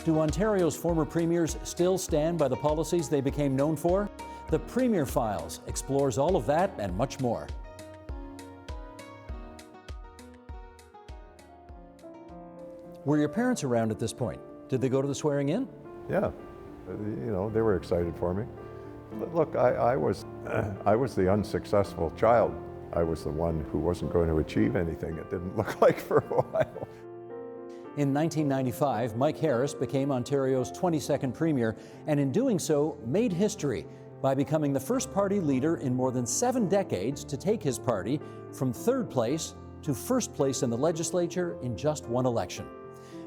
Do Ontario's former premiers still stand by the policies they became known for? The Premier Files explores all of that and much more. Were your parents around at this point? Did they go to the swearing in? Yeah, they were excited for me. Look, I was the unsuccessful child. I was the one who wasn't going to achieve anything, it didn't look like, for a while. In 1995, Mike Harris became Ontario's 22nd Premier, and in doing so, made history by becoming the first party leader in more than 7 decades to take his party from 3rd place to 1st place in the legislature in just one election.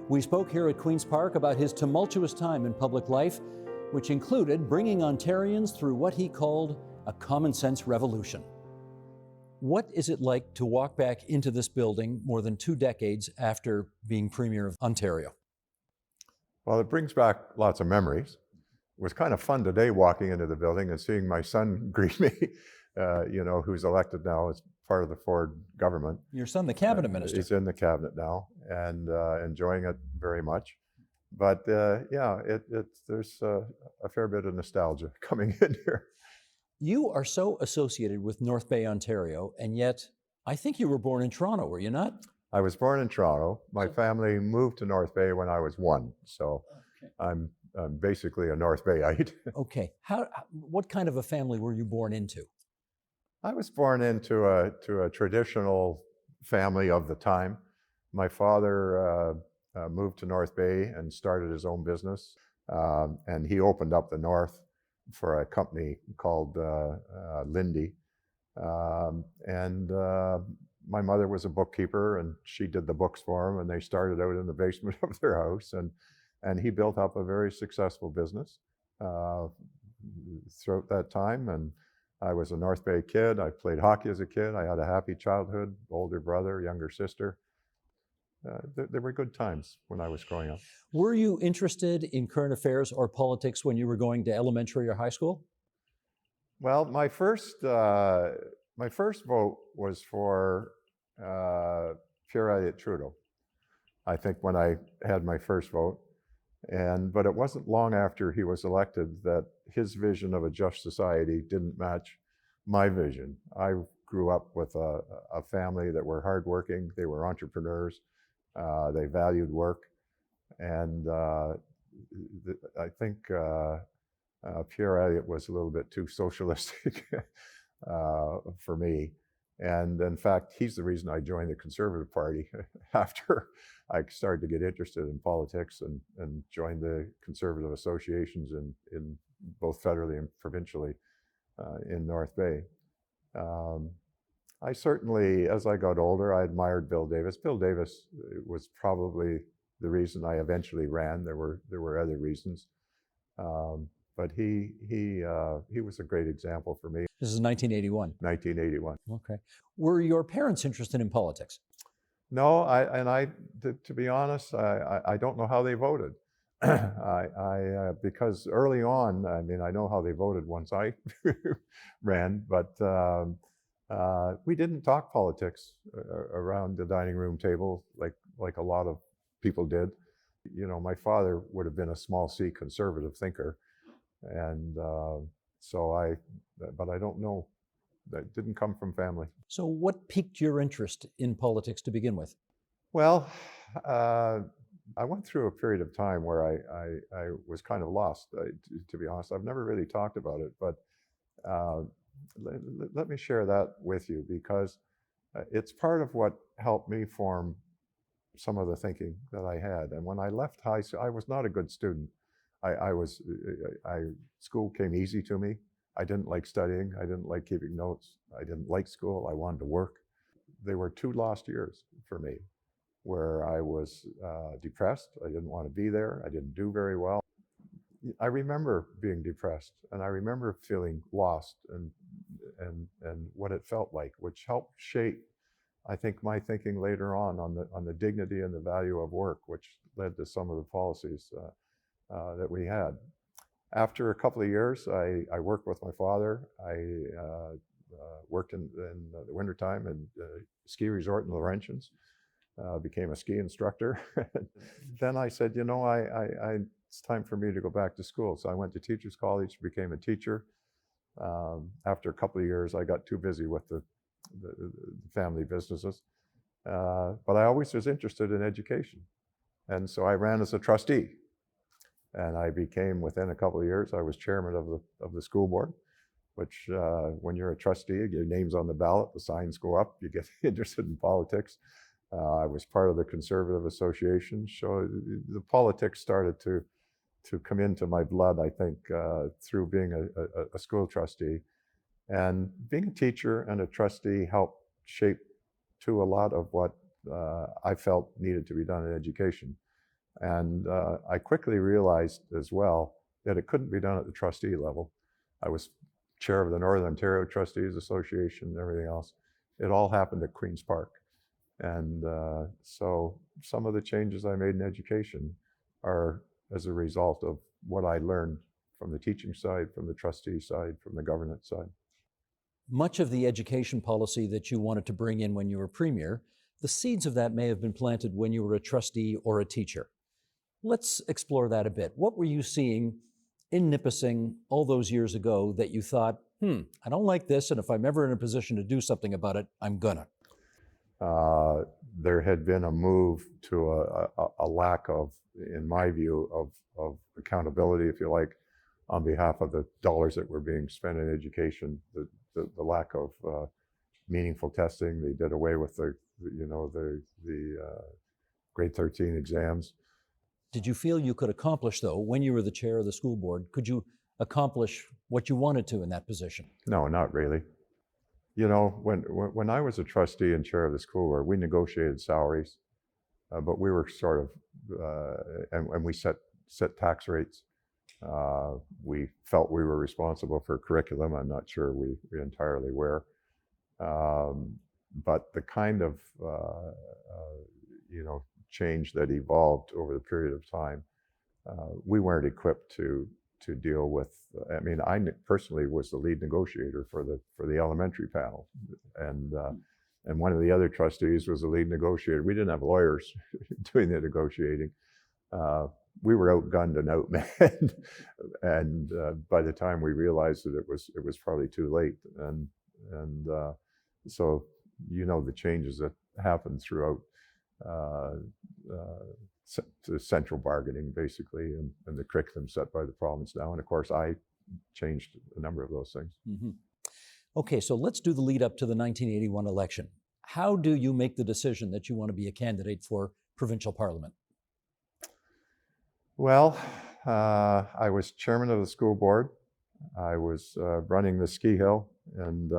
We spoke here at Queen's Park about his tumultuous time in public life, which included bringing Ontarians through what he called a common sense revolution. What is it like to walk back into this building more than 2 decades after being Premier of Ontario? Well, it brings back lots of memories. It was kind of fun today walking into the building and seeing my son greet me, who's elected now as part of the Ford government. Your son, the cabinet minister. He's in the cabinet now and enjoying it very much. But there's a fair bit of nostalgia coming in here. You are so associated with North Bay, Ontario, and yet I think you were born in Toronto, were you not? I was born in Toronto. My family moved to North Bay when I was 1, so okay. I'm basically a North Bayite. Okay. What kind of a family were you born into? I was born into a traditional family of the time. My father moved to North Bay and started his own business, and he opened up the north for a company called Lindy. My mother was a bookkeeper, and she did the books for him, and they started out in the basement of their house, and he built up a very successful business throughout that time. And I was a North Bay kid. I played hockey as a kid. I had a happy childhood, older brother, younger sister. There were good times when I was growing up. Were you interested in current affairs or politics when you were going to elementary or high school? Well, my first vote was for Pierre Elliott Trudeau, I think, when I had my first vote. But it wasn't long after he was elected that his vision of a just society didn't match my vision. I grew up with a family that were hardworking. They were entrepreneurs. They valued work. And I think Pierre Elliott was a little bit too socialistic for me. And in fact, he's the reason I joined the Conservative Party after I started to get interested in politics and joined the Conservative associations in both federally and provincially in North Bay. I certainly, as I got older, I admired Bill Davis. Bill Davis was probably the reason I eventually ran. There were other reasons. But he was a great example for me. This is 1981. 1981. Okay. Were your parents interested in politics? No, to be honest, I don't know how they voted. Because early on, I mean, I know how they voted once I ran, but we didn't talk politics around the dining room table like a lot of people did. My father would have been a small c conservative thinker. And but I don't know. That didn't come from family. So what piqued your interest in politics to begin with? Well, I went through a period of time where I was kind of lost, to be honest. I've never really talked about it, but let me share that with you, because it's part of what helped me form some of the thinking that I had. And when I left high school, I was not a good student. School came easy to me. I didn't like studying. I didn't like keeping notes. I didn't like school. I wanted to work. They were 2 lost years for me, where I was depressed. I didn't want to be there. I didn't do very well. I remember being depressed, and I remember feeling lost and what it felt like, which helped shape, I think, my thinking later on the dignity and the value of work, which led to some of the policies that we had. After a couple of years, I worked with my father. I worked in the wintertime in a ski resort in Laurentians. became a ski instructor. Then I said, it's time for me to go back to school. So I went to Teachers College, became a teacher. After a couple of years, I got too busy with the family businesses. But I always was interested in education. And so I ran as a trustee. And I became, within a couple of years, I was chairman of the school board, which when you're a trustee, your name's on the ballot, the signs go up, you get interested in politics. I was part of the Conservative Association, so the politics started to come into my blood, I think, through being a school trustee. And being a teacher and a trustee helped shape to a lot of what I felt needed to be done in education. And I quickly realized as well that it couldn't be done at the trustee level. I was chair of the Northern Ontario Trustees Association and everything else. It all happened at Queen's Park. And so some of the changes I made in education are as a result of what I learned from the teaching side, from the trustee side, from the governance side. Much of the education policy that you wanted to bring in when you were premier, the seeds of that may have been planted when you were a trustee or a teacher. Let's explore that a bit. What were you seeing in Nipissing all those years ago that you thought, I don't like this, and if I'm ever in a position to do something about it, I'm gonna? There had been a move to a lack of, in my view, of accountability, if you like, on behalf of the dollars that were being spent in education, the lack of meaningful testing. They did away with the grade 13 exams. Did you feel you could accomplish, though, when you were the chair of the school board, could you accomplish what you wanted to in that position? No, not really. When I was a trustee and chair of the school board, we negotiated salaries, but we were sort of, and we set tax rates. We felt we were responsible for curriculum. I'm not sure we entirely were. But the kind of, change that evolved over the period of time, we weren't equipped to deal with. I mean, I personally was the lead negotiator for the elementary panel, and one of the other trustees was the lead negotiator. We didn't have lawyers doing the negotiating. We were outgunned and outmanned, and by the time we realized that it was probably too late, and so the changes that happened throughout the central bargaining, basically, and the curriculum set by the province now. And of course, I changed a number of those things. Mm-hmm. Okay, so let's do the lead up to the 1981 election. How do you make the decision that you want to be a candidate for provincial parliament? Well, I was chairman of the school board. I was running the ski hill, and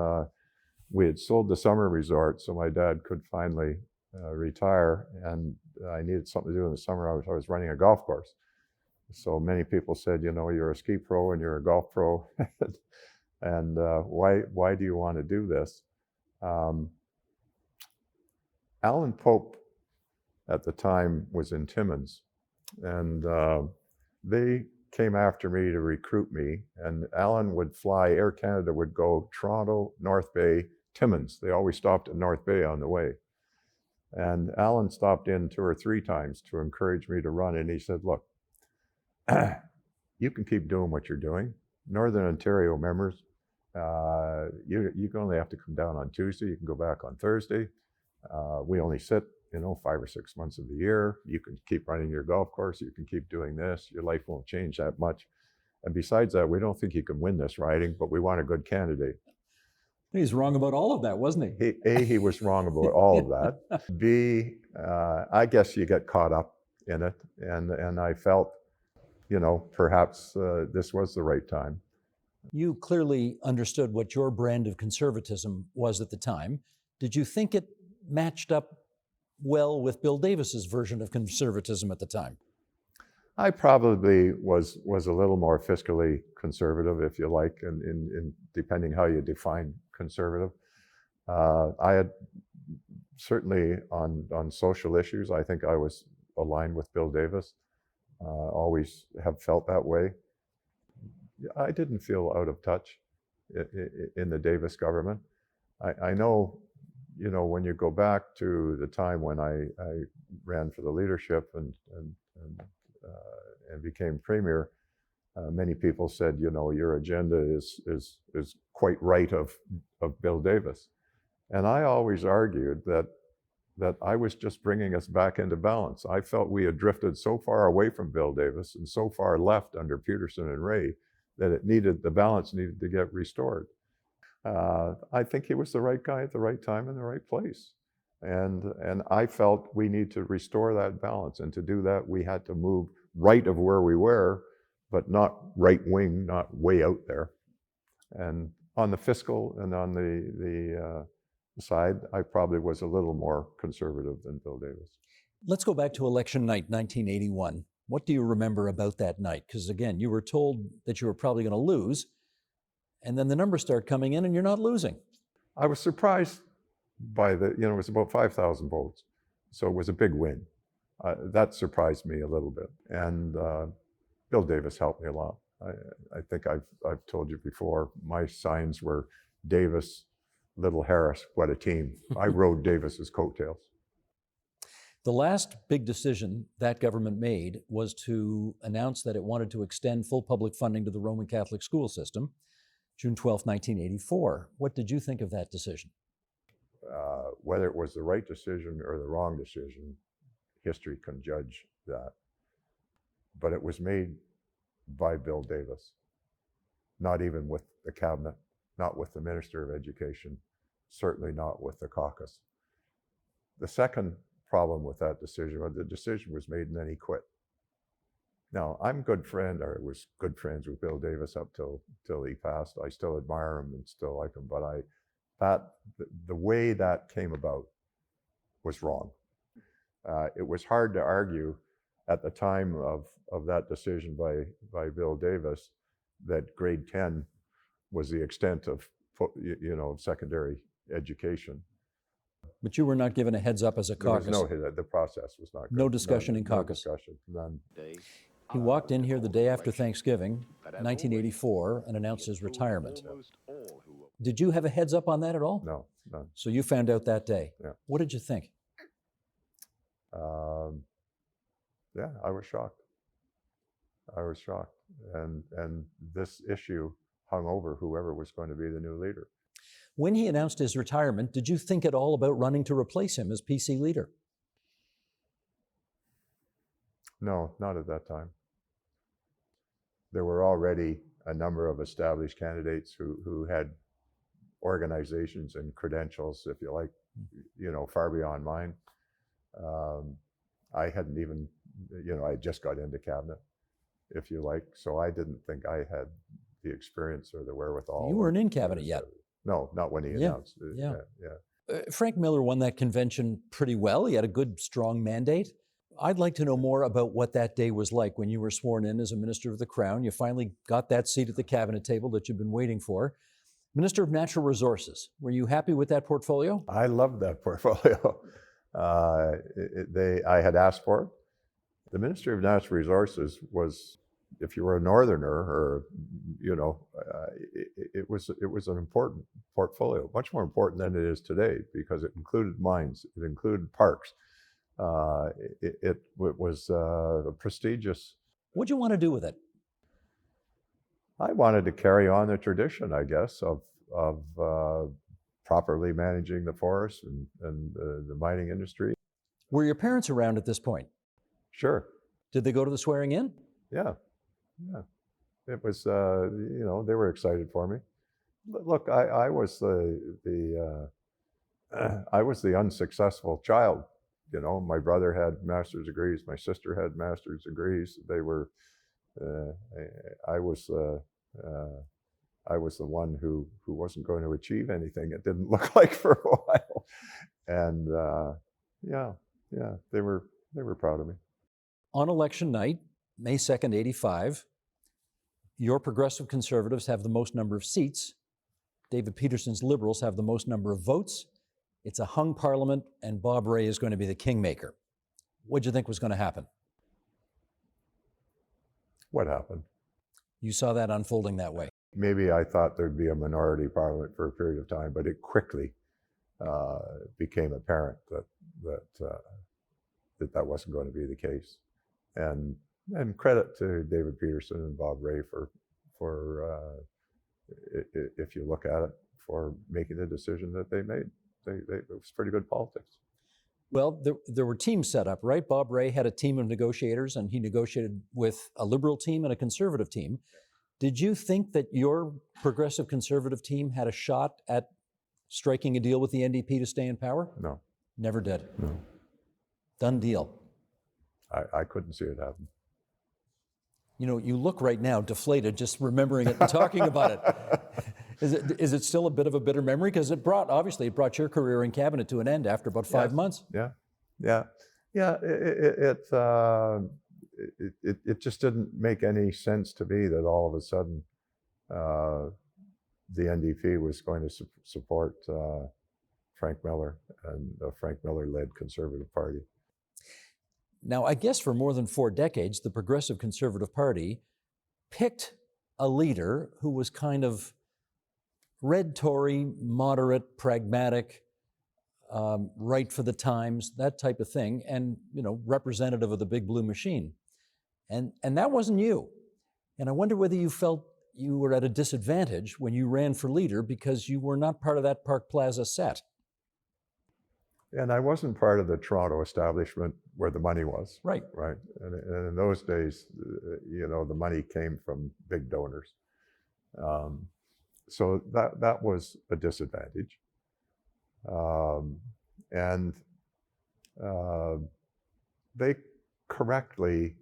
we had sold the summer resort, so my dad could finally retire, and I needed something to do in the summer. I was running a golf course. So many people said, you're a ski pro and you're a golf pro, and why do you want to do this? Alan Pope at the time was in Timmins, and they came after me to recruit me, and Alan would fly, Air Canada would go Toronto, North Bay, Timmins. They always stopped at North Bay on the way. And Alan stopped in 2 or 3 times to encourage me to run, and he said, look, you can keep doing what you're doing. Northern Ontario members, you can only have to come down on Tuesday, you can go back on Thursday. We only sit 5 or 6 months of the year. You can keep running your golf course, you can keep doing this, your life won't change that much. And besides that, we don't think you can win this riding, but we want a good candidate. He's wrong about all of that, wasn't he? He was wrong about all of that. B, I guess you get caught up in it, and I felt, perhaps this was the right time. You clearly understood what your brand of conservatism was at the time. Did you think it matched up well with Bill Davis's version of conservatism at the time? I probably was a little more fiscally conservative, if you like, in depending how you define conservative. I had certainly on social issues, I think I was aligned with Bill Davis. Always have felt that way. I didn't feel out of touch in the Davis government. I know you know, when you go back to the time when I ran for the leadership and became premier, many people said, you know, your agenda is quite right of Bill Davis. And I always argued that I was just bringing us back into balance. I felt we had drifted so far away from Bill Davis and so far left under Peterson and Ray that the balance needed to get restored. I think he was the right guy at the right time in the right place. And I felt we need to restore that balance. And to do that, we had to move right of where we were, but not right wing, not way out there. And on the fiscal and on the side, I probably was a little more conservative than Bill Davis. Let's go back to election night, 1981. What do you remember about that night? Because again, you were told that you were probably going to lose, and then the numbers start coming in and you're not losing. I was surprised by it was about 5,000 votes. So it was a big win. That surprised me a little bit. And Bill Davis helped me a lot. I think I've told you before, my signs were Davis, Little Harris, what a team. I rode Davis's coattails. The last big decision that government made was to announce that it wanted to extend full public funding to the Roman Catholic school system, June 12, 1984. What did you think of that decision? Whether it was the right decision or the wrong decision, history can judge that. But it was made by Bill Davis, not even with the cabinet, not with the Minister of Education, certainly not with the caucus. The second problem with that decision was the decision was made and then he quit. Now, I'm was good friends with Bill Davis up till he passed. I still admire him and still like him, but the way that came about was wrong. It was hard to argue at the time of that decision by Bill Davis that grade 10 was the extent of secondary education. But you were not given a heads up as a caucus. The process was not good. No discussion in caucus. No discussion, none. He walked in here the day after Thanksgiving, 1984, and announced his retirement. Did you have a heads up on that at all? No, none. So you found out that day. Yeah. What did you think? Yeah, I was shocked. And this issue hung over whoever was going to be the new leader. When he announced his retirement, did you think at all about running to replace him as PC leader? No, not at that time. There were already a number of established candidates who had organizations and credentials, if you like, far beyond mine. I hadn't even, I just got into cabinet, if you like, so I didn't think I had the experience or the wherewithal. You weren't in cabinet yet. No, not when he announced it. Yeah. Frank Miller won that convention pretty well. He had a good, strong mandate. I'd like to know more about what that day was like when you were sworn in as a Minister of the Crown. You finally got that seat at the cabinet table that you've been waiting for. Minister of Natural Resources, were you happy with that portfolio? I loved that portfolio. I had asked for it. The Ministry of Natural Resources was, if you were a northerner, or it was an important portfolio, much more important than it is today, because it included mines, it included parks. It was prestigious. What'd you want to do with it? I wanted to carry on the tradition, I guess, of properly managing the forest and the mining industry. Were your parents around at this point? Sure. Did they go to the swearing in? Yeah. It was, they were excited for me. Look, I was I was the unsuccessful child. My brother had master's degrees, my sister had master's degrees. They were, I was the one who wasn't going to achieve anything, it didn't look like, for a while. And they were proud of me. On election night, May 2nd, 85, your Progressive Conservatives have the most number of seats. David Peterson's Liberals have the most number of votes. It's a hung parliament, and Bob Rae is going to be the kingmaker. What did you think was going to happen? What happened? You saw that unfolding that way. Maybe I thought there'd be a minority parliament for a period of time, but it quickly became apparent that wasn't going to be the case. And credit to David Peterson and Bob Ray for if you look at it, for making the decision that they made. It was pretty good politics. Well, there were teams set up, right? Bob Ray had a team of negotiators, and he negotiated with a Liberal team and a Conservative team. Did you think that your Progressive Conservative team had a shot at striking a deal with the NDP to stay in power? No. Never did. No. Done deal. I couldn't see it happen. You know, you look right now deflated just remembering it and talking about it. Is it still a bit of a bitter memory? Because it brought your career in cabinet to an end after about 5 months. Yeah. It just didn't make any sense to me that all of a sudden the NDP was going to support Frank Miller and the Frank Miller-led Conservative Party. Now, I guess for more than 4 decades, the Progressive Conservative Party picked a leader who was kind of red Tory, moderate, pragmatic, right for the times, that type of thing, and representative of the big blue machine. And that wasn't you. And I wonder whether you felt you were at a disadvantage when you ran for leader because you were not part of that Park Plaza set. And I wasn't part of the Toronto establishment where the money was. Right. And in those days, the money came from big donors. So that was a disadvantage. And they correctly,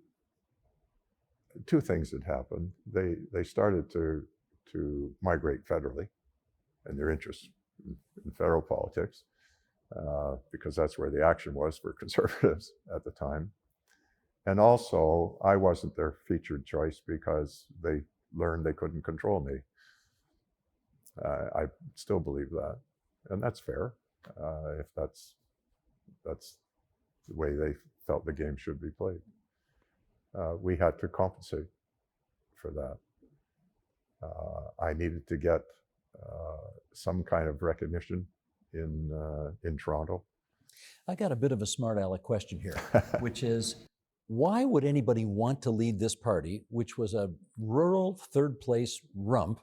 2 things had happened. They started to migrate federally, and their interest in federal politics, because that's where the action was for Conservatives at the time. And also, I wasn't their featured choice because they learned they couldn't control me. I still believe that, and that's fair. If that's the way they felt the game should be played. We had to compensate for that. I needed to get some kind of recognition in Toronto. I got a bit of a smart aleck question here, which is, why would anybody want to lead this party, which was a rural third-place rump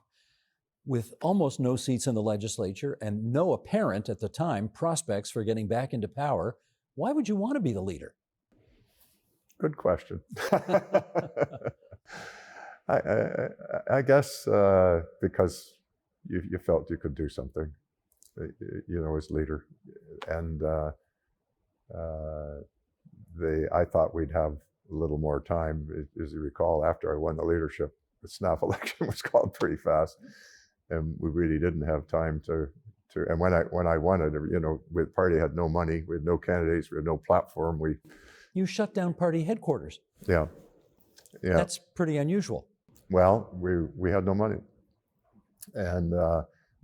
with almost no seats in the legislature and no apparent, at the time, prospects for getting back into power? Why would you want to be the leader? Good question. I guess because you felt you could do something, as leader. And I thought we'd have a little more time. As you recall, after I won the leadership, the snap election was called pretty fast. And we really didn't have time to and when I won it, the party had no money, we had no candidates, we had no platform. You shut down party headquarters. Yeah. That's pretty unusual. Well, we had no money. And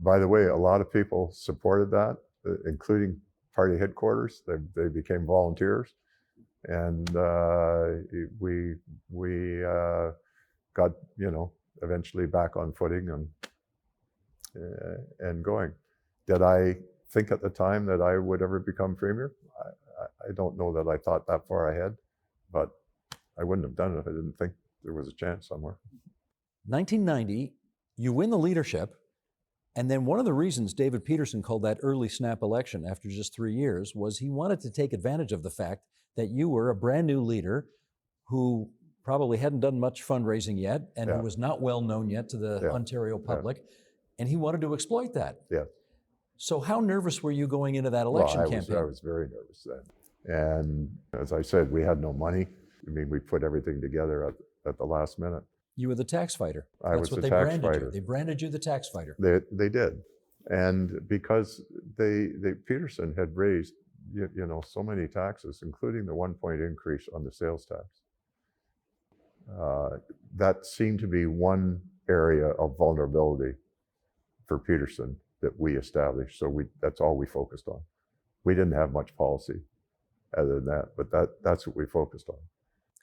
by the way, a lot of people supported that, including party headquarters. They became volunteers. And we got, eventually back on footing and going. Did I think at the time that I would ever become Premier? I don't know that I thought that far ahead, but I wouldn't have done it if I didn't think there was a chance somewhere. 1990, you win the leadership, and then one of the reasons David Peterson called that early snap election after just 3 years was he wanted to take advantage of the fact that you were a brand new leader who probably hadn't done much fundraising yet and who was not well known yet to the Ontario public, and he wanted to exploit that. Yeah. So how nervous were you going into that election campaign? I was very nervous then. And as I said, we had no money. I mean, we put everything together at the last minute. You were the tax fighter. I was the tax fighter. They branded you the tax fighter. They did. And because Peterson had raised, so many taxes, including the 1-point increase on the sales tax. That seemed to be one area of vulnerability for Peterson that we established. So that's all we focused on. We didn't have much policy other than that, but that's what we focused on.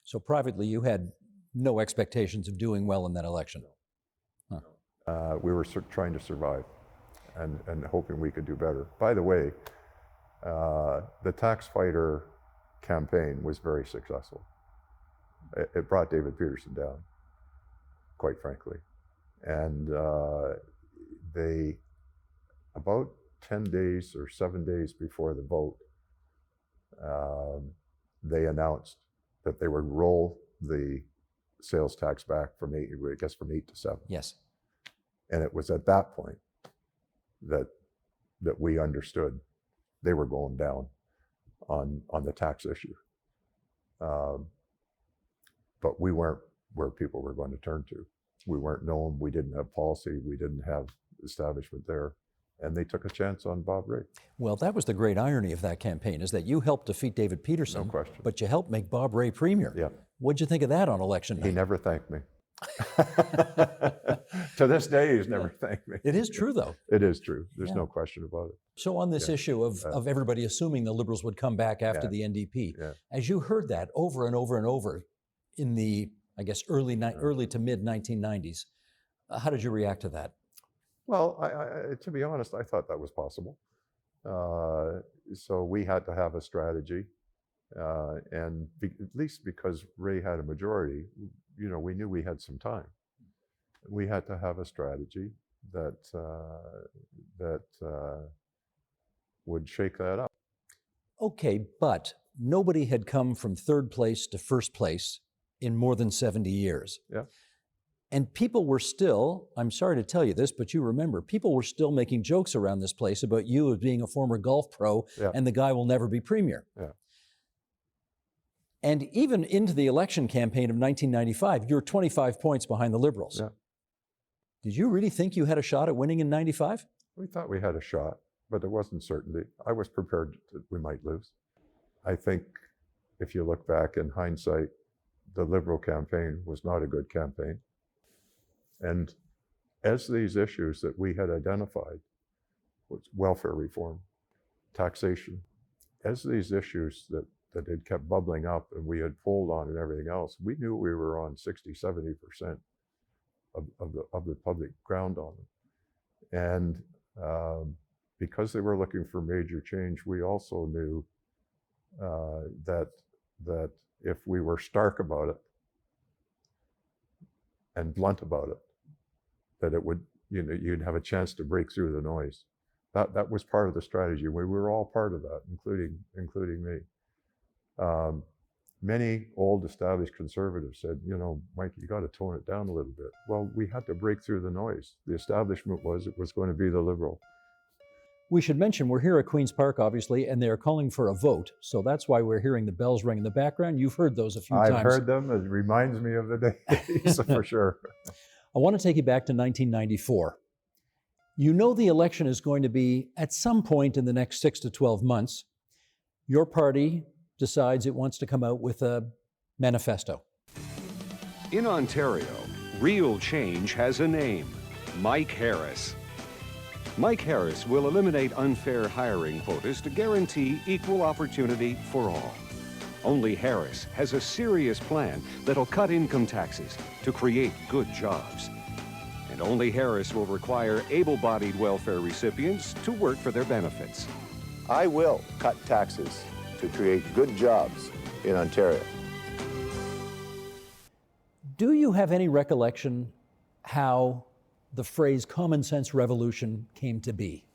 So privately, you had no expectations of doing well in that election? Huh. We were trying to survive. and hoping we could do better. By the way, the tax fighter campaign was very successful. It brought David Peterson down, quite frankly. And they, about 10 days or 7 days before the vote, they announced that they would roll the sales tax back from 8 to 7. Yes. And it was at that point that we understood they were going down on the tax issue. But we weren't where people were going to turn to. We weren't known, we didn't have policy, we didn't have establishment there. And they took a chance on Bob Rae. Well, that was the great irony of that campaign, is that you helped defeat David Peterson, No question. but you helped make Bob Rae premier. Yeah. What'd you think of that on election night? He never thanked me. To this day, he's never thanked me. It is true, though. It is true. There's Yeah. no question about it. So on this issue of everybody assuming the Liberals would come back after the NDP, as you heard that over and over and over in the, I guess, early to mid 1990s, how did you react to that? Well, I, to be honest, I thought that was possible. So we had to have a strategy, and at least because Rae had a majority, you know, we knew we had some time. We had to have a strategy that would shake that up. Okay, but nobody had come from third place to first place in more than 70 years. Yeah. And people were still, I'm sorry to tell you this, but you remember, people were still making jokes around this place about you as being a former golf pro and the guy will never be premier. Yeah. And even into the election campaign of 1995, you're 25 points behind the Liberals. Yeah. Did you really think you had a shot at winning in 95? We thought we had a shot, but there wasn't certainty. I was prepared that we might lose. I think if you look back in hindsight, the Liberal campaign was not a good campaign. And as these issues that we had identified, was welfare reform, taxation, as these issues that had kept bubbling up and we had polled on and everything else, we knew we were on 60-70% of the public ground on them. And because they were looking for major change, we also knew that if we were stark about it and blunt about it, that it would, you know, you'd have a chance to break through the noise. That was part of the strategy. We were all part of that, including me. Many old established conservatives said, you know, Mike, you got to tone it down a little bit. Well, we had to break through the noise. The establishment it was going to be the Liberal. We should mention we're here at Queen's Park, obviously, and they're calling for a vote. So that's why we're hearing the bells ring in the background. You've heard those a few times. I've heard them. It reminds me of the days, for sure. I want to take you back to 1994. You know the election is going to be at some point in the next 6 to 12 months. Your party decides it wants to come out with a manifesto. In Ontario, real change has a name: Mike Harris. Mike Harris will eliminate unfair hiring quotas to guarantee equal opportunity for all. Only Harris has a serious plan that'll cut income taxes to create good jobs. And only Harris will require able-bodied welfare recipients to work for their benefits. I will cut taxes to create good jobs in Ontario. Do you have any recollection how the phrase common sense revolution came to be?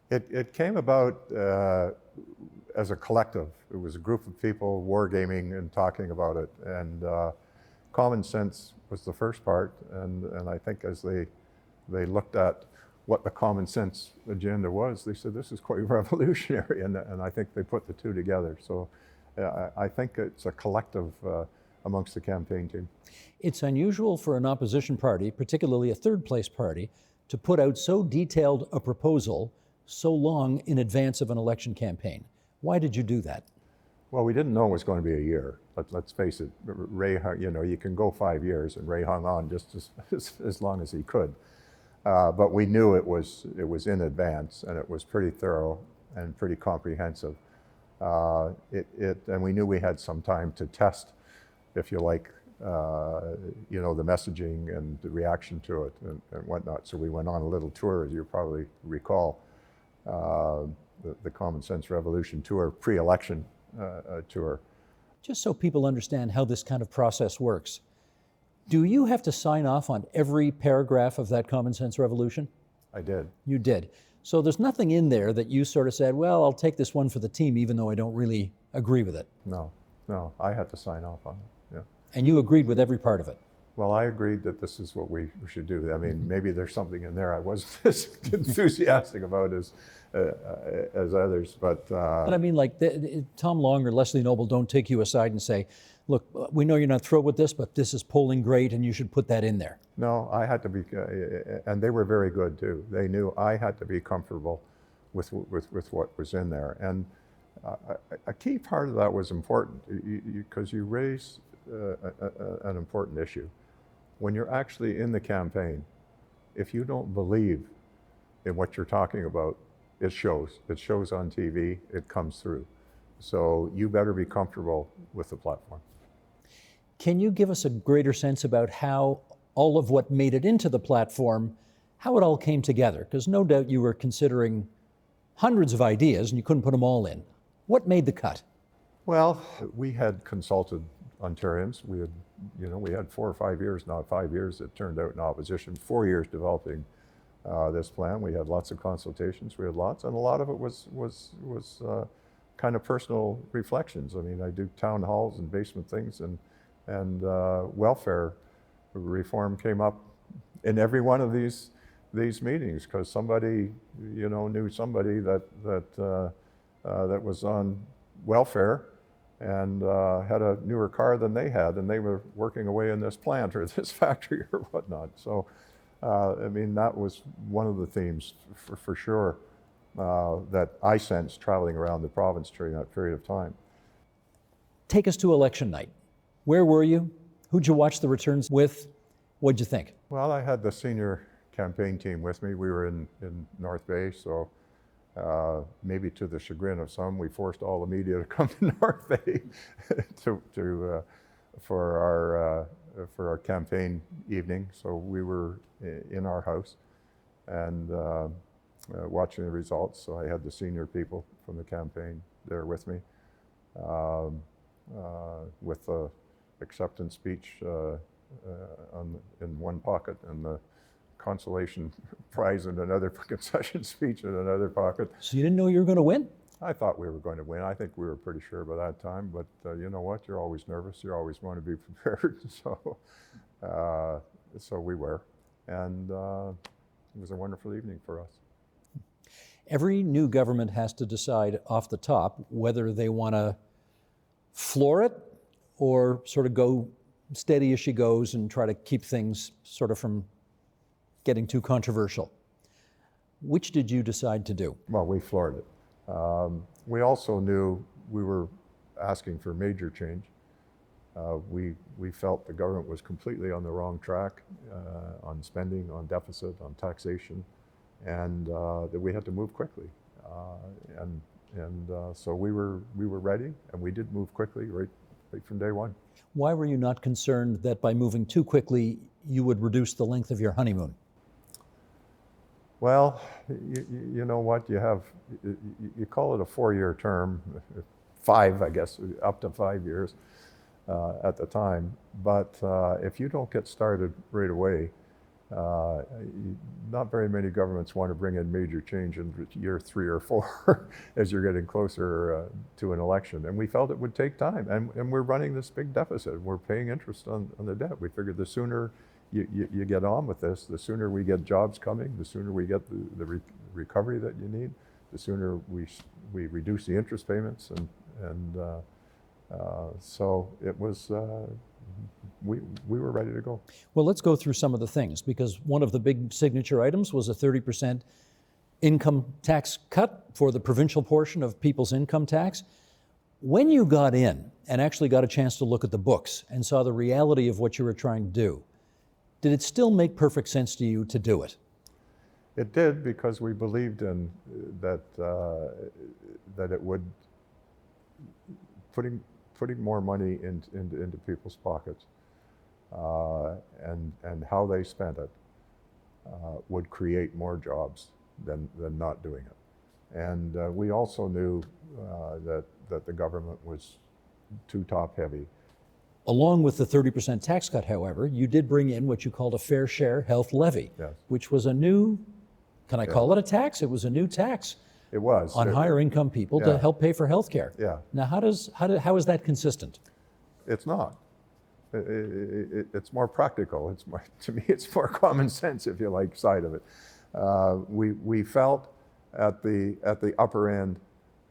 It came about as a collective. It was a group of people wargaming and talking about it. And common sense was the first part. And I think as they looked at what the common sense agenda was, they said, this is quite revolutionary. And I think they put the two together. So I think it's a collective amongst the campaign team. It's unusual for an opposition party, particularly a third place party, to put out so detailed a proposal so long in advance of an election campaign. Why did you do that? Well, we didn't know it was going to be a year. Let's face it, Rae, you know, you can go 5 years, and Rae hung on just as long as he could. But we knew it was in advance, and it was pretty thorough and pretty comprehensive. And we knew we had some time to test, if you like, the messaging and the reaction to it and whatnot. So we went on a little tour, as you probably recall, the Common Sense Revolution tour, pre-election tour. Just so people understand how this kind of process works, do you have to sign off on every paragraph of that Common Sense Revolution? I did. You did. So there's nothing in there that you sort of said, well, I'll take this one for the team even though I don't really agree with it. No, I had to sign off on it, yeah. And you agreed with every part of it? Well, I agreed that this is what we should do. I mean, maybe there's something in there I wasn't as enthusiastic about as others, but I mean, like Tom Long or Leslie Noble don't take you aside and say, look, we know you're not thrilled with this, but this is polling great and you should put that in there. No, I had to be, and they were very good too. They knew I had to be comfortable with what was in there. And a key part of that was important because you raise an important issue. When you're actually in the campaign, if you don't believe in what you're talking about, it shows. It shows on TV, it comes through. So you better be comfortable with the platform. Can you give us a greater sense about how all of what made it into the platform, how it all came together? Because no doubt you were considering hundreds of ideas and you couldn't put them all in. What made the cut? Well, we had consulted Ontarians. We had 4 or 5 years, not 5 years, it turned out in opposition, 4 years developing this plan. We had lots of consultations, we had lots, and a lot of it was kind of personal reflections. I mean, I do town halls and basement things, and welfare reform came up in every one of these meetings because somebody, knew somebody that was on welfare and had a newer car than they had, and they were working away in this plant or this factory or whatnot. So, I mean, that was one of the themes for sure that I sensed traveling around the province during that period of time. Take us to election night. Where were you? Who'd you watch the returns with? What'd you think? Well, I had the senior campaign team with me. We were in North Bay, so maybe to the chagrin of some, we forced all the media to come to North Bay for our campaign evening. So we were in our house and watching the results. So I had the senior people from the campaign there with me, with the acceptance speech in one pocket and the consolation prize in another, concession speech in another pocket. So you didn't know you were going to win? I thought we were going to win. I think we were pretty sure by that time, but you know what? You're always nervous. You always want to be prepared. So we were. And it was a wonderful evening for us. Every new government has to decide off the top whether they want to floor it or sort of go steady as she goes and try to keep things sort of from getting too controversial. Which did you decide to do? Well, we floored it. We also knew we were asking for major change. We felt the government was completely on the wrong track on spending, on deficit, on taxation, and that we had to move quickly. So we were ready, and we did move quickly right from day one. Why were you not concerned that by moving too quickly, you would reduce the length of your honeymoon? Well, you know what, you call it a 4-year term, 5, I guess, up to 5 years at the time. But if you don't get started right away, not very many governments want to bring in major change in year 3 or 4 as you're getting closer to an election. And we felt it would take time. And we're running this big deficit. We're paying interest on the debt. We figured the sooner you get on with this, the sooner we get jobs coming, the sooner we get the recovery that you need, the sooner we reduce the interest payments. So it was, we were ready to go. Well, let's go through some of the things, because one of the big signature items was a 30% income tax cut for the provincial portion of people's income tax. When you got in and actually got a chance to look at the books and saw the reality of what you were trying to do, did it still make perfect sense to you to do it? It did, because we believed in that it would putting more money into people's pockets and how they spent it would create more jobs than not doing it. And we also knew that the government was too top-heavy. Along with the 30% tax cut, however, you did bring in what you called a fair share health levy, Yes. which was a new, can I call it a tax? It was a new tax It was. on higher income people to Yeah. help pay for health care. Yeah. Now, how is that consistent? It's not. It's more practical. It's more, to me, it's more common sense, if you like, side of it. We felt at the upper end,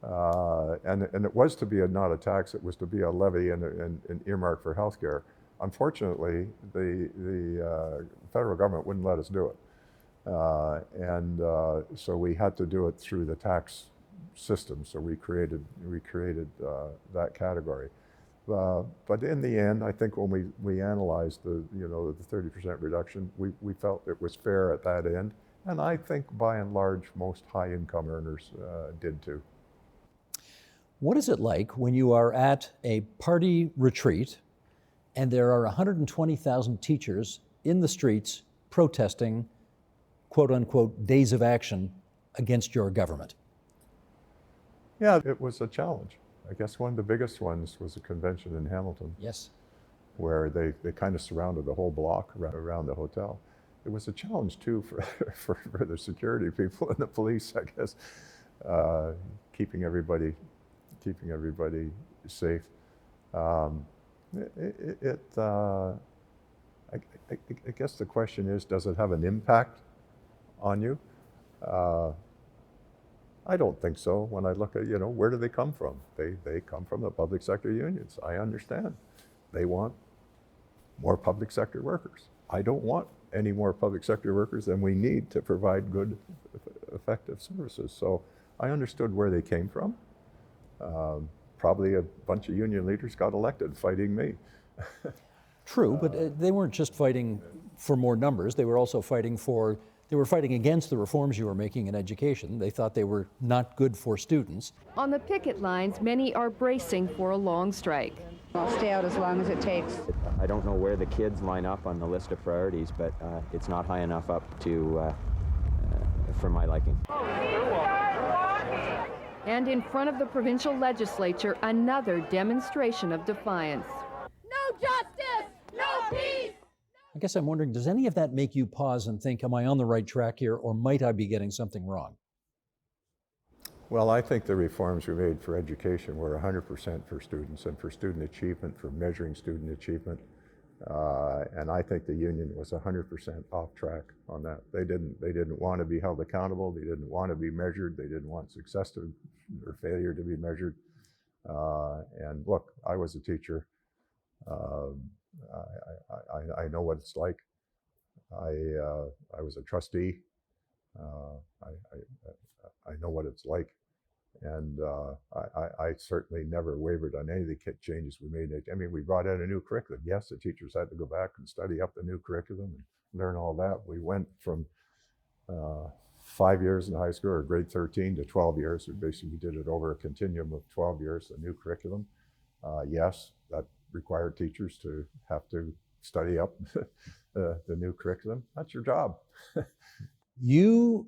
and it was to be not a tax, it was to be a levy and an earmark for healthcare. Unfortunately, the federal government wouldn't let us do it. So we had to do it through the tax system. So we created that category. But in the end, I think when we analyzed the 30% reduction, we felt it was fair at that end. And I think by and large, most high income earners did too. What is it like when you are at a party retreat and there are 120,000 teachers in the streets protesting, quote unquote, days of action against your government? Yeah, it was a challenge. I guess one of the biggest ones was a convention in Hamilton. Yes. Where they kind of surrounded the whole block around the hotel. It was a challenge too for the security people and the police, I guess, keeping everybody safe. I guess the question is, does it have an impact on you? I don't think so. When I look at, where do they come from? They come from the public sector unions. I understand. They want more public sector workers. I don't want any more public sector workers than we need to provide good, effective services. So I understood where they came from. Probably a bunch of union leaders got elected fighting me. True, but they weren't just fighting for more numbers. They were also fighting against the reforms you were making in education. They thought they were not good for students. On the picket lines, many are bracing for a long strike. I'll stay out as long as it takes. I don't know where the kids line up on the list of priorities, but it's not high enough up to for my liking. And in front of the provincial legislature, another demonstration of defiance. No justice, no peace. I guess I'm wondering, does any of that make you pause and think, am I on the right track here, or might I be getting something wrong? Well, I think the reforms we made for education were 100% for students and for student achievement, for measuring student achievement. And I think the union was 100% off track on that. They didn't want to be held accountable. They didn't want to be measured. They didn't want success or failure to be measured. And look, I was a teacher. I know what it's like. I was a trustee. I know what it's like. And I certainly never wavered on any of the changes we made. I mean, we brought in a new curriculum. Yes, the teachers had to go back and study up the new curriculum and learn all that. We went from 5 years in high school, or grade 13, to 12 years. We basically did it over a continuum of 12 years, the new curriculum. Yes, that required teachers to have to study up the new curriculum. That's your job. You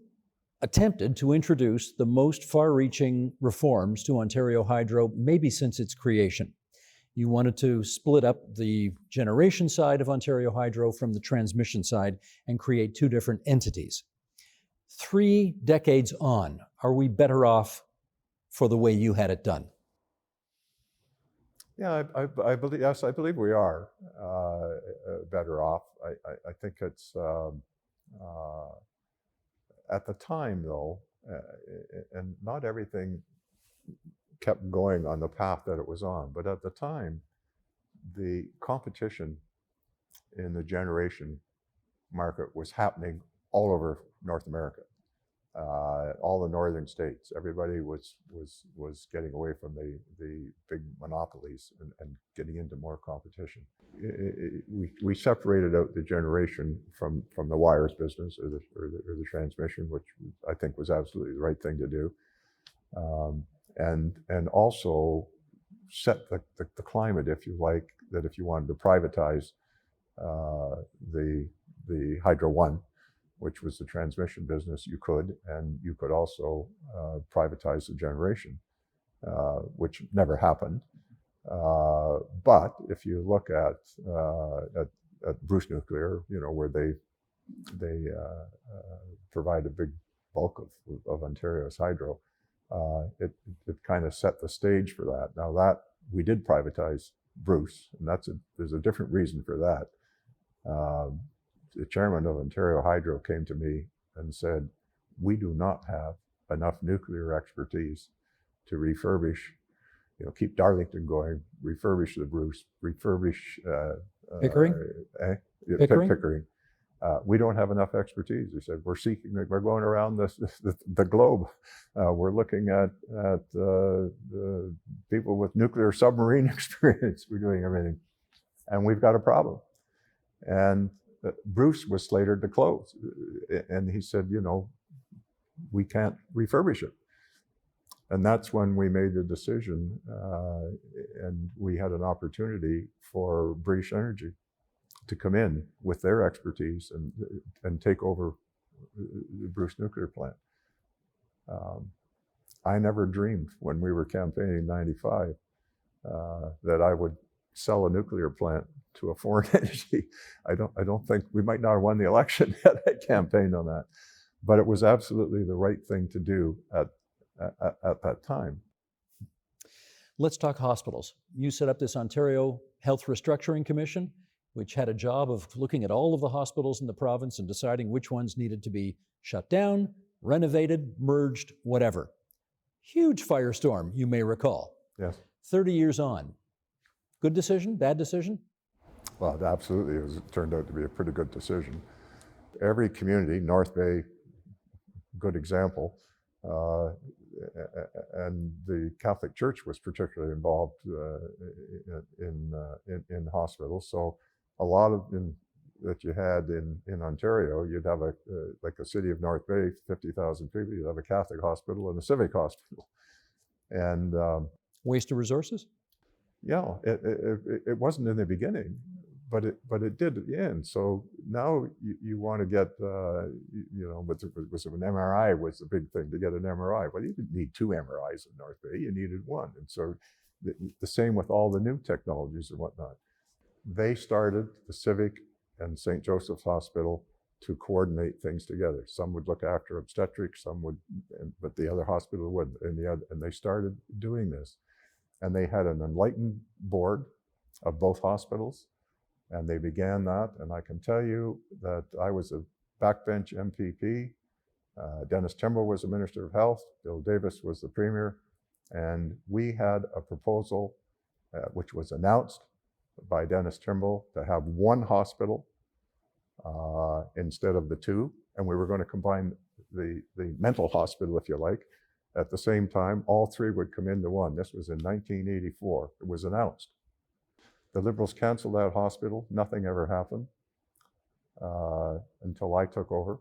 attempted to introduce the most far-reaching reforms to Ontario Hydro maybe since its creation. You wanted to split up the generation side of Ontario Hydro from the transmission side and create two different entities. 3 decades on, are we better off for the way you had it done? Yeah, I believe, yes, I believe we are better off. I think it's, at the time though, and not everything kept going on the path that it was on, but at the time, the competition in the generation market was happening all over North America. All the northern states, everybody was getting away from the big monopolies and getting into more competition. We separated out the generation from the wires business or the transmission, which I think was absolutely the right thing to do, and also set the climate, if you like, that if you wanted to privatize the Hydro One, which was the transmission business, you could, and you could also privatize the generation, which never happened. But if you look at Bruce Nuclear, where they provide a big bulk of Ontario's hydro, it kind of set the stage for that. Now that we did privatize Bruce, and there's a different reason for that. The chairman of Ontario Hydro came to me and said, we do not have enough nuclear expertise to refurbish, keep Darlington going, refurbish the Bruce, refurbish Pickering? Pickering. We don't have enough expertise. He said, we're going around the globe. We're looking at people with nuclear submarine experience. We're doing everything. And we've got a problem. And Bruce was slated to close. And he said, we can't refurbish it. And that's when we made the decision, and we had an opportunity for British Energy to come in with their expertise and take over the Bruce nuclear plant. I never dreamed when we were campaigning in '95 that I would sell a nuclear plant to a foreign entity. I don't think we might not have won the election had I campaigned on that, but it was absolutely the right thing to do at that time. Let's talk hospitals. You set up this Ontario Health Restructuring Commission, which had a job of looking at all of the hospitals in the province and deciding which ones needed to be shut down, renovated, merged, whatever. Huge firestorm, you may recall. Yes. 30 years on. Good decision, bad decision? Well, absolutely, it turned out to be a pretty good decision. Every community, North Bay, good example, and the Catholic Church was particularly involved in hospitals. So a lot of that you had in Ontario, you'd have like the city of North Bay, 50,000 people, you'd have a Catholic hospital and a civic hospital. And waste of resources? Yeah, it wasn't in the beginning, but it did at the end. So now you want to get, was an MRI was the big thing to get an MRI. Well, you didn't need 2 MRIs in North Bay, you needed 1. And so the same with all the new technologies and whatnot. They started, the Civic and St. Joseph's Hospital, to coordinate things together. Some would look after obstetrics, some would, but the other hospital wouldn't. And they started doing this. And they had an enlightened board of both hospitals, and they began that. And I can tell you that I was a backbench MPP. Dennis Timbrell was the Minister of Health. Bill Davis was the Premier. And we had a proposal which was announced by Dennis Timbrell to have 1 hospital instead of the 2. And we were going to combine the mental hospital, if you like. At the same time, all 3 would come into 1. This was in 1984. It was announced. The Liberals canceled that hospital. Nothing ever happened until I took over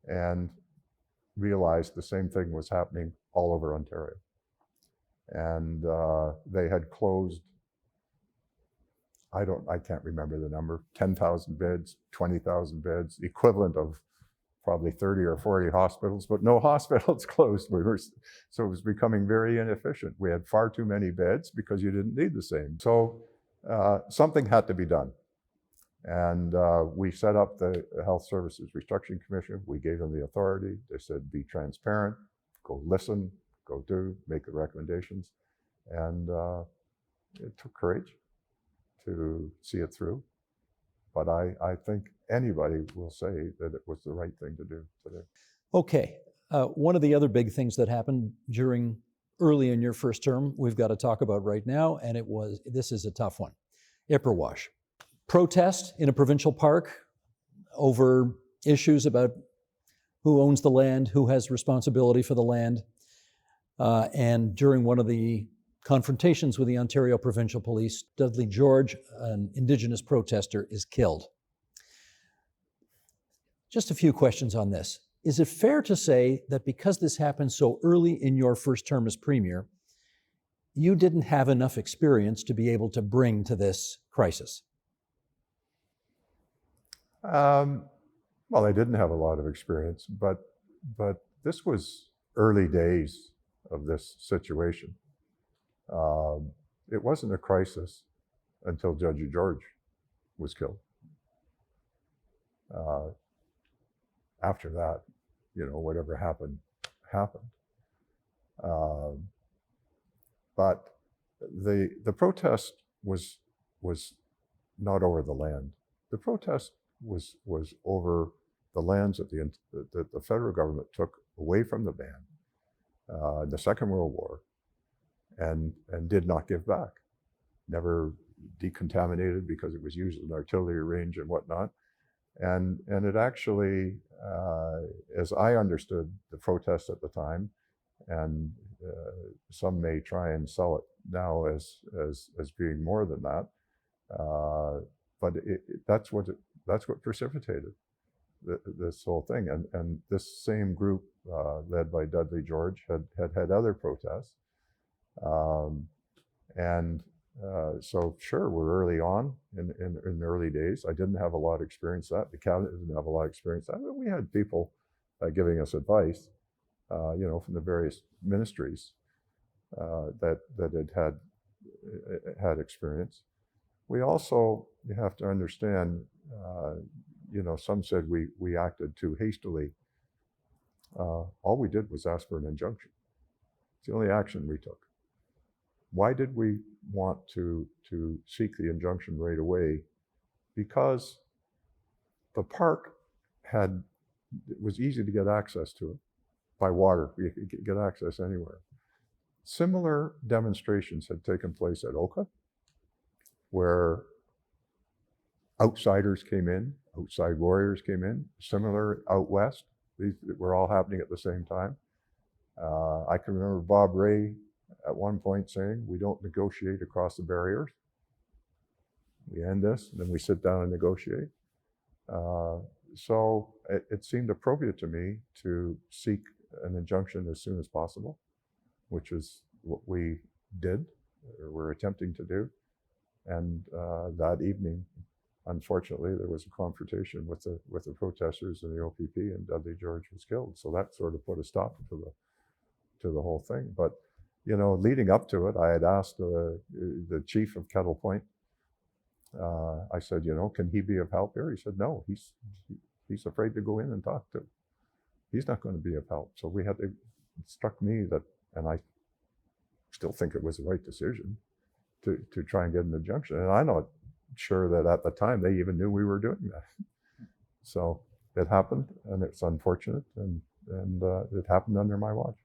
and realized the same thing was happening all over Ontario. And they had closed, I can't remember the number, 10,000 beds, 20,000 beds, equivalent of probably 30 or 40 hospitals, but no hospitals closed. So it was becoming very inefficient. We had far too many beds because you didn't need the same. So something had to be done. And we set up the Health Services Restructuring Commission. We gave them the authority. They said, be transparent, go listen, go do, make the recommendations. And it took courage to see it through. But I think anybody will say that it was the right thing to do today. Okay. One of the other big things that happened early in your first term, we've got to talk about right now, and this is a tough one. Ipperwash. Protest in a provincial park over issues about who owns the land, who has responsibility for the land. And during one of the confrontations with the Ontario Provincial Police, Dudley George, an Indigenous protester, is killed. Just a few questions on this. Is it fair to say that because this happened so early in your first term as Premier, you didn't have enough experience to be able to bring to this crisis? Well, I didn't have a lot of experience, but this was early days of this situation. It wasn't a crisis until Judge George was killed. After that, whatever happened, happened. But the protest was not over the land. The protest was over the lands that the federal government took away from the band in the Second World War and did not give back. Never decontaminated because it was used as an artillery range and whatnot. And it actually, as I understood the protest at the time, and some may try and sell it now as being more than that, but that's what precipitated this whole thing. And this same group, led by Dudley George, had other protests, so sure, we're early on in the early days. I didn't have a lot of experience that. The cabinet didn't have a lot of experience that. We had people giving us advice, from the various ministries that had experience. We also, you have to understand, some said we acted too hastily. All we did was ask for an injunction. It's the only action we took. Why did we want to seek the injunction right away? Because the park it was easy to get access to it by water. You could get access anywhere. Similar demonstrations had taken place at Oka, where outsiders came in, outside warriors came in. Similar out west. These were all happening at the same time. I can remember Bob Ray at one point saying, "We don't negotiate across the barriers. We end this, and then we sit down and negotiate." So it seemed appropriate to me to seek an injunction as soon as possible, which is what we did, or were attempting to do. And that evening, unfortunately, there was a confrontation with the protesters and the OPP, and Dudley George was killed. So that sort of put a stop to the whole thing. But leading up to it, I had asked the chief of Kettle Point. I said, can he be of help here? He said, no, he's afraid to go in and talk to. He's not going to be of help. So it struck me that, and I still think it was the right decision to try and get an injunction. And I'm not sure that at the time they even knew we were doing that. So it happened, and it's unfortunate, and it happened under my watch.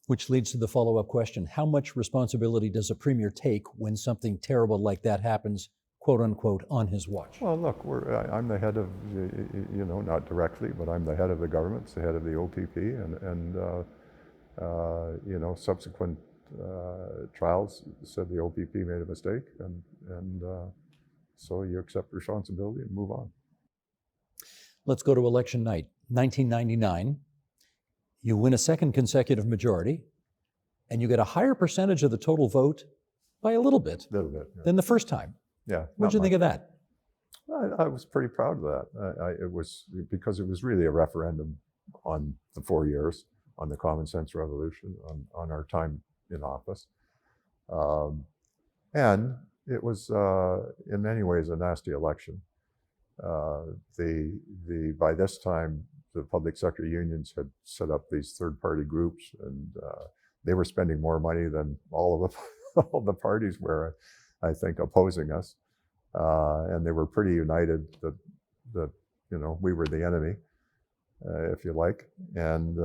Which leads to the follow-up question. How much responsibility does a premier take when something terrible like that happens, quote unquote, on his watch? Well, look, I'm the head of, not directly, but I'm the head of the government, the head of the OPP, and subsequent trials said the OPP made a mistake, and so you accept responsibility and move on. Let's go to election night, 1999. You win a second consecutive majority, and you get a higher percentage of the total vote by a little bit Yeah. than the first time. Yeah. What did you think of that? I was pretty proud of that. It was because it was really a referendum on the 4 years, on the common sense revolution, on our time in office. And it was, in many ways, a nasty election. By this time, the public sector unions had set up these third-party groups, and they were spending more money than all the parties were, I think, opposing us. And they were pretty united that we were the enemy, if you like. And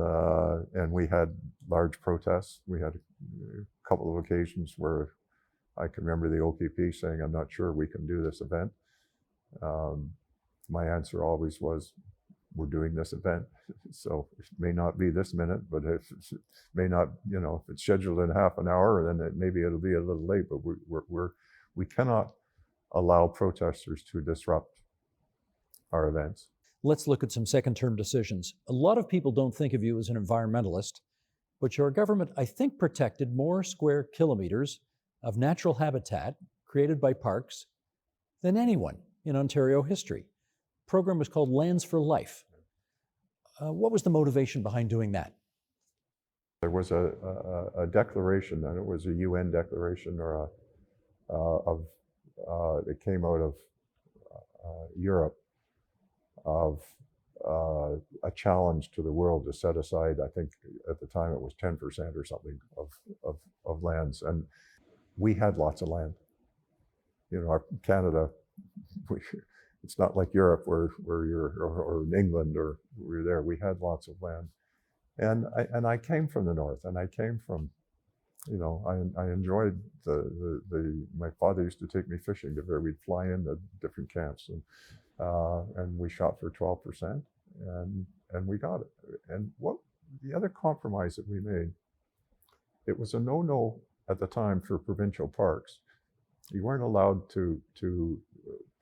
we had large protests. We had a couple of occasions where I can remember the OPP saying, "I'm not sure we can do this event." My answer always was, "We're doing this event, so it may not be this minute, but if it may not, if it's scheduled in half an hour, then maybe it'll be a little late. But we cannot allow protesters to disrupt our events." Let's look at some second-term decisions. A lot of people don't think of you as an environmentalist, but your government, I think, protected more square kilometers of natural habitat created by parks than anyone in Ontario history. The program was called Lands for Life. What was the motivation behind doing that? There was a declaration, and it was a UN declaration it came out of Europe, of a challenge to the world to set aside, I think at the time it was 10% or something of lands. And we had lots of land. You know, Canada, it's not like Europe where you're, or in England or we're there. We had lots of land. And I came from the north, and I came from, you know, I enjoyed my father used to take me fishing. We'd fly into different camps, and we shot for 12%, and we got it. And what the other compromise that we made, it was a no-no at the time for provincial parks. You weren't allowed to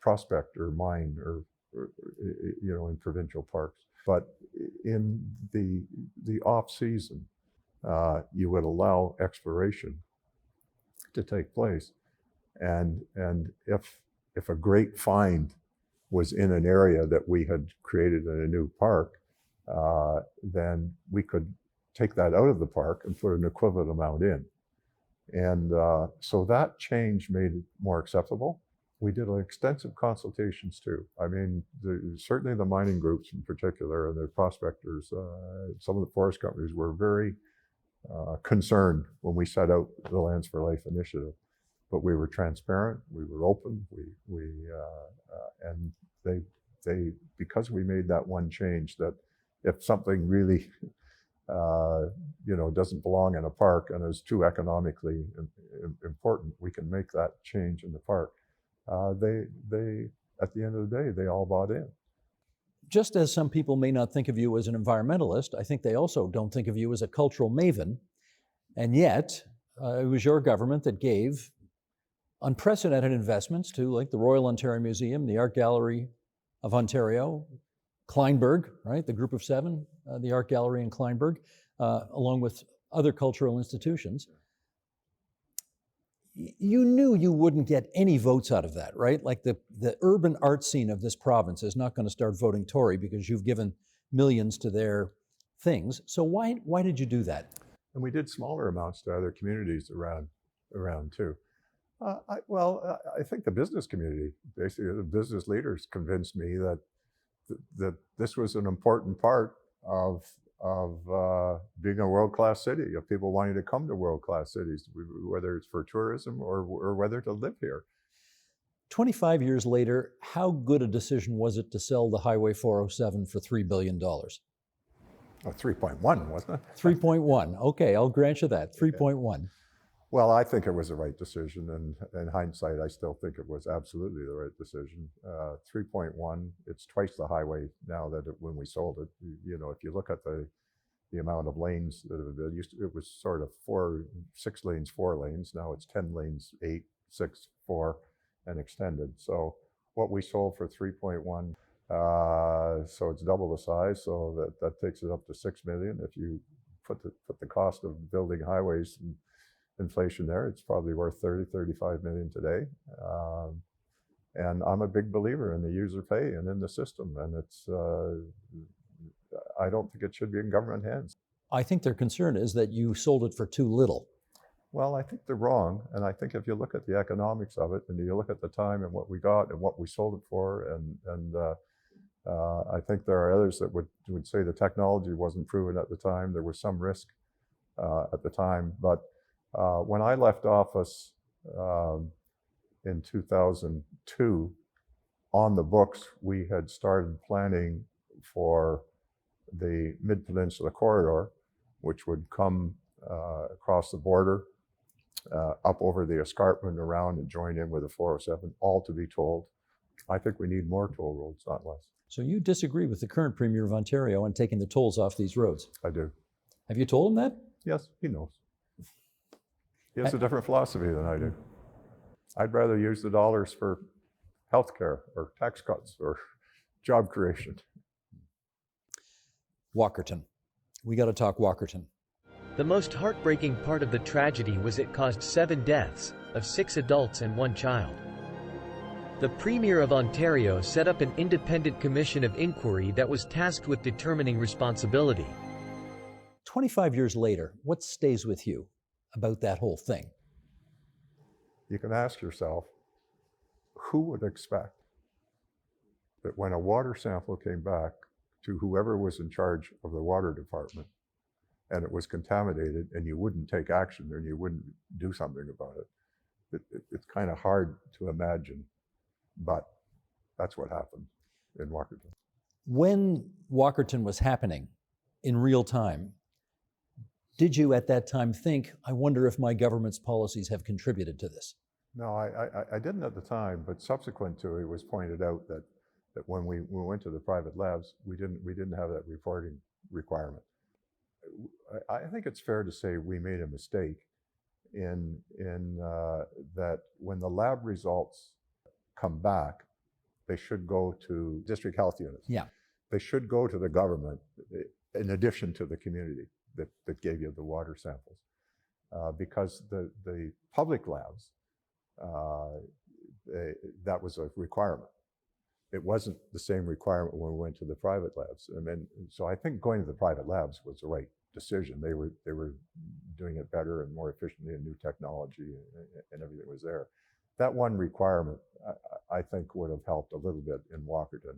prospect or mine or you know, in provincial parks. But in the off season, you would allow exploration to take place, and if a great find was in an area that we had created in a new park, then we could take that out of the park and put an equivalent amount in. And so that change made it more acceptable. We did extensive consultations too. I mean, certainly the mining groups in particular and the prospectors, some of the forest companies were very concerned when we set out the Lands for Life initiative. But we were transparent, we were open, and they because we made that one change, that if something really you know, doesn't belong in a park and is too economically important, we can make that change in the park. They at the end of the day, they all bought in. Just as some people may not think of you as an environmentalist, I think they also don't think of you as a cultural maven. And yet, it was your government that gave unprecedented investments to, like, the Royal Ontario Museum, the Art Gallery of Ontario, Kleinberg, right, the Group of Seven, the Art Gallery in Kleinberg, along with other cultural institutions. You knew you wouldn't get any votes out of that, right? Like the urban art scene of this province is not going to start voting Tory because you've given millions to their things. So why did you do that? And we did smaller amounts to other communities around too. I think the business community, basically the business leaders, convinced me that this was an important part of being a world-class city, of people wanting to come to world-class cities, whether it's for tourism or whether to live here. 25 years later, how good a decision was it to sell the Highway 407 for $3 billion? Oh, 3.1, wasn't it? 3.1. Okay, I'll grant you that. 3.1. Well, I think it was the right decision, and in hindsight, I still think it was absolutely the right decision. 3.1, it's twice the highway now that when we sold it. You know, if you look at the amount of lanes that have been used, it was sort of 6 lanes, 4 lanes. Now it's 10 lanes, 8, 6, 4, and extended. So what we sold for 3.1, so it's double the size. So that takes it up to $6 million. If you put the cost of building highways and inflation there, it's probably worth 35 million today. And I'm a big believer in the user pay and in the system. And it's, I don't think it should be in government hands. I think their concern is that you sold it for too little. Well, I think they're wrong. And I think if you look at the economics of it, and you look at the time and what we got and what we sold it for, and I think there are others that would say the technology wasn't proven at the time. There was some risk at the time. But when I left office in 2002, on the books, we had started planning for the Mid-Peninsula Corridor, which would come across the border, up over the escarpment around and join in with the 407, all to be tolled. I think we need more toll roads, not less. So you disagree with the current Premier of Ontario on taking the tolls off these roads? I do. Have you told him that? Yes, he knows. He has a different philosophy than I do. I'd rather use the dollars for healthcare or tax cuts or job creation. Walkerton. We got to talk Walkerton. The most heartbreaking part of the tragedy was it caused 7 deaths of 6 adults and 1 child. the Premier of Ontario set up an independent commission of inquiry that was tasked with determining responsibility. 25 years later, what stays with you about that whole thing? You can ask yourself, who would expect that when a water sample came back to whoever was in charge of the water department and it was contaminated and you wouldn't take action and you wouldn't do something about it? It's kind of hard to imagine, but that's what happened in Walkerton. When Walkerton was happening in real time, did you at that time think, I wonder if my government's policies have contributed to this? No, I didn't at the time, but subsequent to it was pointed out that when we went to the private labs, we didn't have that reporting requirement. I think it's fair to say we made a mistake in that when the lab results come back, they should go to district health units. Yeah. They should go to the government in addition to the community that gave you the water samples. Because the public labs, that was a requirement. It wasn't the same requirement when we went to the private labs. So I think going to the private labs was the right decision. They were doing it better and more efficiently, and new technology and everything was there. That one requirement, I think, would have helped a little bit in Walkerton.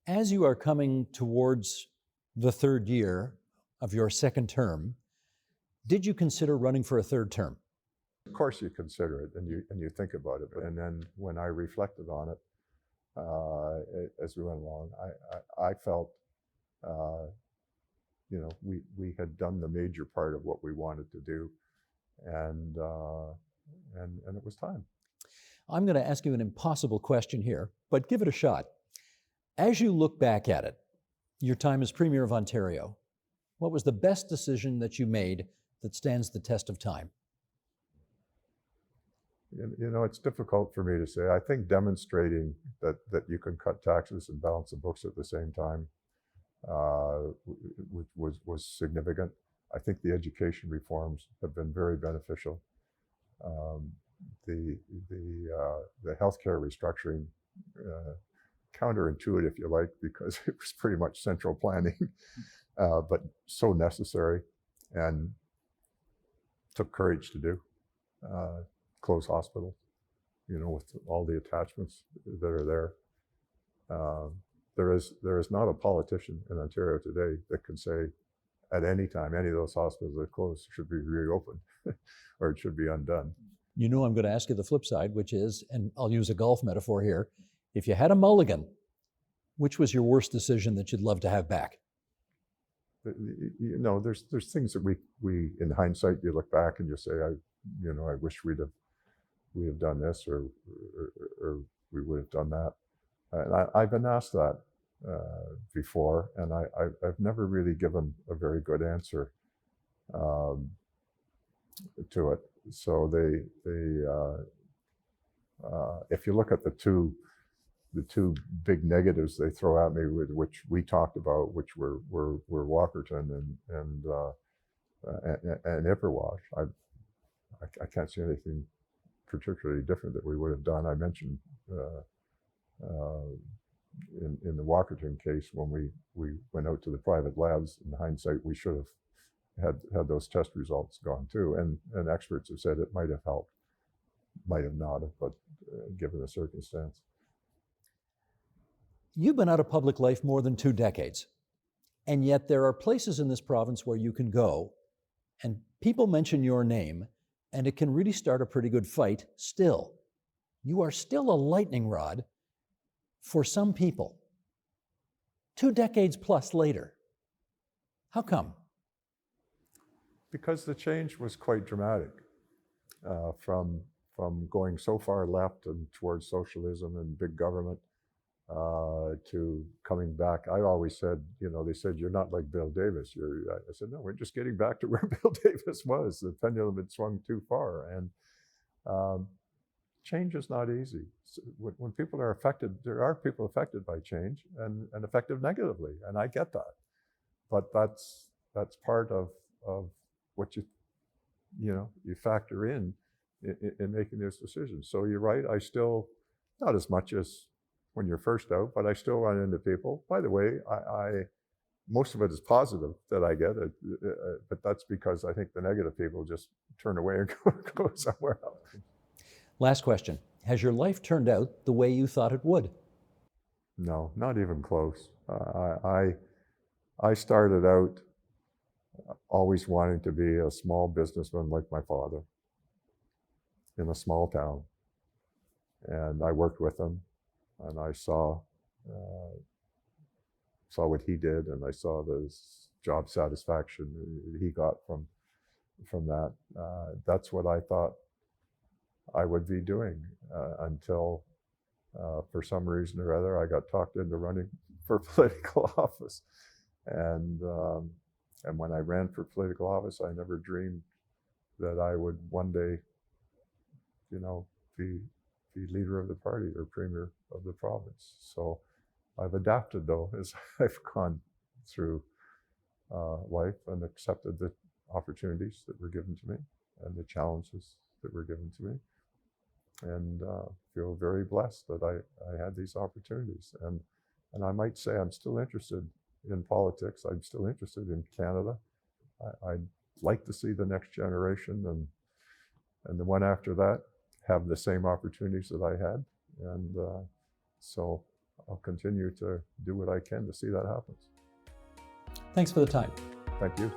As you are coming towards the third year of your second term, did you consider running for a third term? Of course you consider it and you think about it. And then when I reflected on it, as we went along, I felt, we had done the major part of what we wanted to do, and it was time. I'm going to ask you an impossible question here, but give it a shot. As you look back at it, your time as Premier of Ontario, what was the best decision that you made that stands the test of time? It's difficult for me to say. I think demonstrating that you can cut taxes and balance the books at the same time was significant. I think the education reforms have been very beneficial. The healthcare restructuring, counterintuitive if you like, because it was pretty much central planning, but so necessary and took courage to do. Close hospitals, with all the attachments that are there. There is not a politician in Ontario today that can say at any time any of those hospitals that are closed should be reopened or it should be undone. I'm going to ask you the flip side, which is, and I'll use a golf metaphor here, if you had a mulligan, which was your worst decision that you'd love to have back? There's things that we in hindsight, you look back and you say, I wish we have done this or we would have done that. And I've been asked that before, and I've never really given a very good answer to it. So if you look at the two big negatives they throw at me, which we talked about, which were Walkerton and Ipperwash, I can't see anything particularly different that we would have done. I mentioned in the Walkerton case, when we went out to the private labs, in hindsight, we should have had those test results gone too. And experts have said it might have helped, might have not, but given the circumstance. You've been out of public life more than 2 decades, and yet there are places in this province where you can go and people mention your name, and it can really start a pretty good fight still. You are still a lightning rod for some people. 2 decades plus later. How come? Because the change was quite dramatic. From going so far left and towards socialism and big government to coming back. I always said, they said, you're not like Bill Davis. I said, no, we're just getting back to where Bill Davis was. The pendulum had swung too far. And change is not easy. So when people are affected, there are people affected by change and affected negatively. And I get that. But that's part of what you factor in making those decisions. So you're right, I still Not as much as when you're first out, but I still run into people. By the way, most of it is positive that I get, but that's because I think the negative people just turn away and go somewhere else. Last question. Has your life turned out the way you thought it would? No, not even close. I started out always wanting to be a small businessman like my father in a small town. And I worked with him, and I saw what he did, and I saw the job satisfaction he got from that. That's what I thought I would be doing until, for some reason or other, I got talked into running for political office. And when I ran for political office, I never dreamed that I would one day, be leader of the party or premier of the province. So I've adapted, though, as I've gone through life and accepted the opportunities that were given to me and the challenges that were given to me, and feel very blessed that I had these opportunities. And I might say I'm still interested in politics. I'm still interested in Canada. I'd like to see the next generation and the one after that have the same opportunities that I had. And so I'll continue to do what I can to see that happen. Thanks for the time. Thank you.